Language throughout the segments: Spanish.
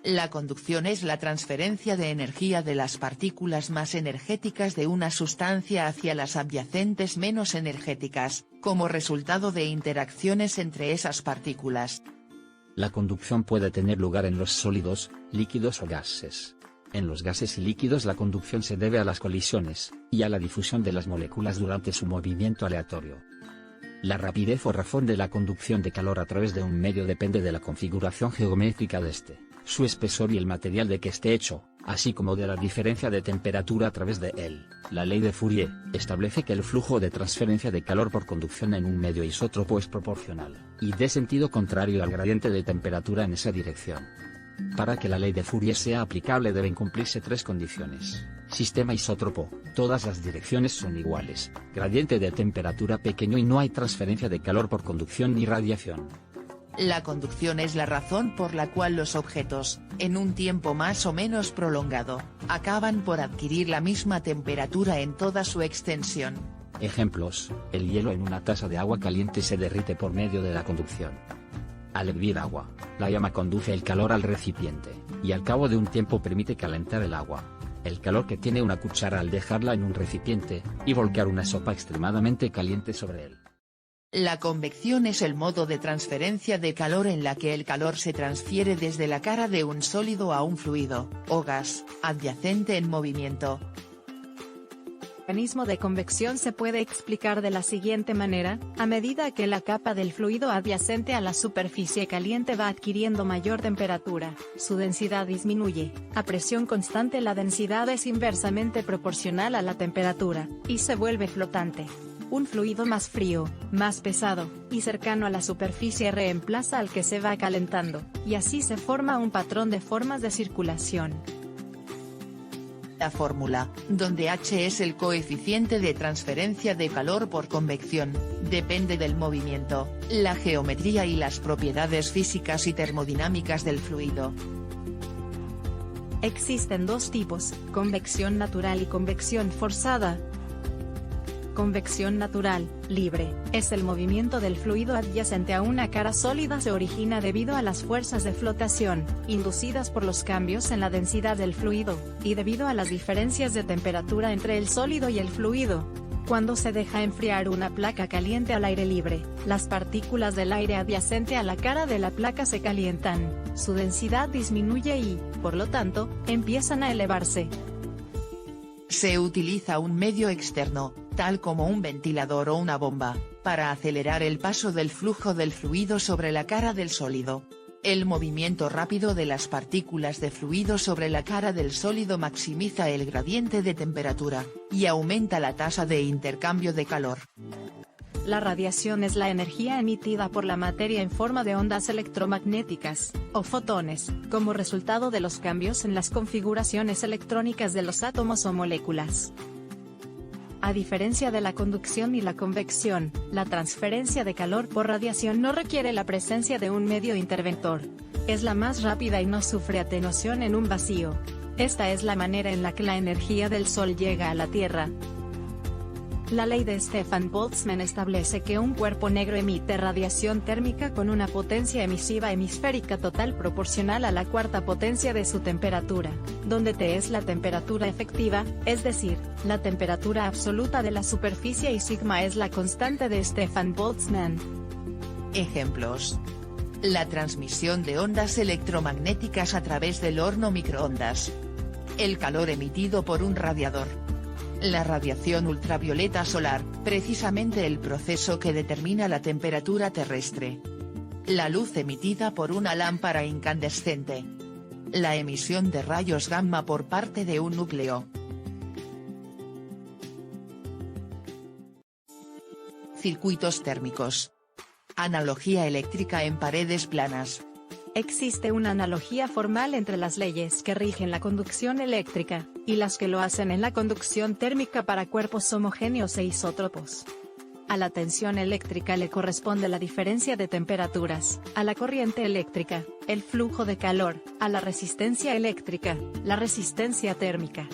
La conducción es la transferencia de energía de las partículas más energéticas de una sustancia hacia las adyacentes menos energéticas, como resultado de interacciones entre esas partículas. La conducción puede tener lugar en los sólidos, líquidos o gases. En los gases y líquidos la conducción se debe a las colisiones, y a la difusión de las moléculas durante su movimiento aleatorio. La rapidez o razón de la conducción de calor a través de un medio depende de la configuración geométrica de este, su espesor y el material de que esté hecho, así como de la diferencia de temperatura a través de él. La ley de Fourier establece que el flujo de transferencia de calor por conducción en un medio isótropo es proporcional, y de sentido contrario al gradiente de temperatura en esa dirección. Para que la ley de Fourier sea aplicable deben cumplirse tres condiciones: sistema isótropo, todas las direcciones son iguales, gradiente de temperatura pequeño y no hay transferencia de calor por conducción ni radiación. La conducción es la razón por la cual los objetos, en un tiempo más o menos prolongado, acaban por adquirir la misma temperatura en toda su extensión. Ejemplos: el hielo en una taza de agua caliente se derrite por medio de la conducción. Al hervir agua, la llama conduce el calor al recipiente, y al cabo de un tiempo permite calentar el agua. El calor que tiene una cuchara al dejarla en un recipiente, y volcar una sopa extremadamente caliente sobre él. La convección es el modo de transferencia de calor en la que el calor se transfiere desde la cara de un sólido a un fluido, o gas, adyacente en movimiento. El mecanismo de convección se puede explicar de la siguiente manera: a medida que la capa del fluido adyacente a la superficie caliente va adquiriendo mayor temperatura, su densidad disminuye. A presión constante la densidad es inversamente proporcional a la temperatura, y se vuelve flotante. Un fluido más frío, más pesado, y cercano a la superficie reemplaza al que se va calentando, y así se forma un patrón de formas de circulación. La fórmula, donde H es el coeficiente de transferencia de calor por convección, depende del movimiento, la geometría y las propiedades físicas y termodinámicas del fluido. Existen dos tipos: convección natural y convección forzada. Convección natural, libre, es el movimiento del fluido adyacente a una cara sólida. Se origina debido a las fuerzas de flotación, inducidas por los cambios en la densidad del fluido, y debido a las diferencias de temperatura entre el sólido y el fluido. Cuando se deja enfriar una placa caliente al aire libre, las partículas del aire adyacente a la cara de la placa se calientan, su densidad disminuye y, por lo tanto, empiezan a elevarse. Se utiliza un medio externo, tal como un ventilador o una bomba, para acelerar el paso del flujo del fluido sobre la cara del sólido. El movimiento rápido de las partículas de fluido sobre la cara del sólido maximiza el gradiente de temperatura, y aumenta la tasa de intercambio de calor. La radiación es la energía emitida por la materia en forma de ondas electromagnéticas, o fotones, como resultado de los cambios en las configuraciones electrónicas de los átomos o moléculas. A diferencia de la conducción y la convección, la transferencia de calor por radiación no requiere la presencia de un medio interventor. Es la más rápida y no sufre atenuación en un vacío. Esta es la manera en la que la energía del Sol llega a la Tierra. La ley de Stefan Boltzmann establece que un cuerpo negro emite radiación térmica con una potencia emisiva hemisférica total proporcional a la cuarta potencia de su temperatura, donde T es la temperatura efectiva, es decir, la temperatura absoluta de la superficie, y sigma es la constante de Stefan Boltzmann. Ejemplos: la transmisión de ondas electromagnéticas a través del horno microondas. El calor emitido por un radiador. La radiación ultravioleta solar, precisamente el proceso que determina la temperatura terrestre. La luz emitida por una lámpara incandescente. La emisión de rayos gamma por parte de un núcleo. Circuitos térmicos. Analogía eléctrica en paredes planas. Existe una analogía formal entre las leyes que rigen la conducción eléctrica, y las que lo hacen en la conducción térmica para cuerpos homogéneos e isótropos. A la tensión eléctrica le corresponde la diferencia de temperaturas, a la corriente eléctrica, el flujo de calor, a la resistencia eléctrica, la resistencia térmica.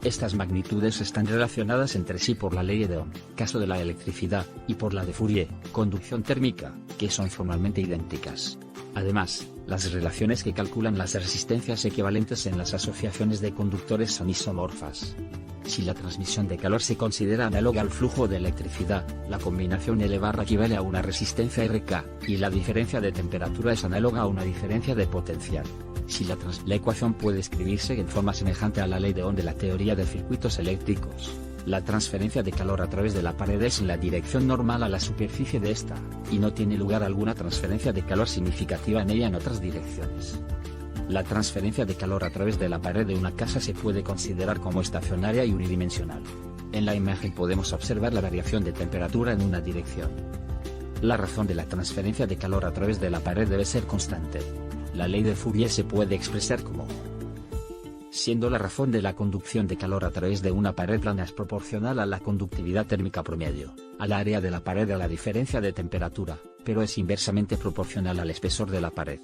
Estas magnitudes están relacionadas entre sí por la ley de Ohm, caso de la electricidad, y por la de Fourier, conducción térmica, que son formalmente idénticas. Además, Las relaciones que calculan las resistencias equivalentes en las asociaciones de conductores son isomorfas. Si la transmisión de calor se considera análoga al flujo de electricidad, la combinación L barra equivale a una resistencia RK, y la diferencia de temperatura es análoga a una diferencia de potencial. Si la ecuación puede escribirse en forma semejante a la ley de Ohm de la teoría de circuitos eléctricos. La transferencia de calor a través de la pared es en la dirección normal a la superficie de esta, y no tiene lugar alguna transferencia de calor significativa en ella en otras direcciones. La transferencia de calor a través de la pared de una casa se puede considerar como estacionaria y unidimensional. En la imagen podemos observar la variación de temperatura en una dirección. La razón de la transferencia de calor a través de la pared debe ser constante. La ley de Fourier se puede expresar como siendo la razón de la conducción de calor a través de una pared plana es proporcional a la conductividad térmica promedio, al área de la pared a la diferencia de temperatura, pero es inversamente proporcional al espesor de la pared.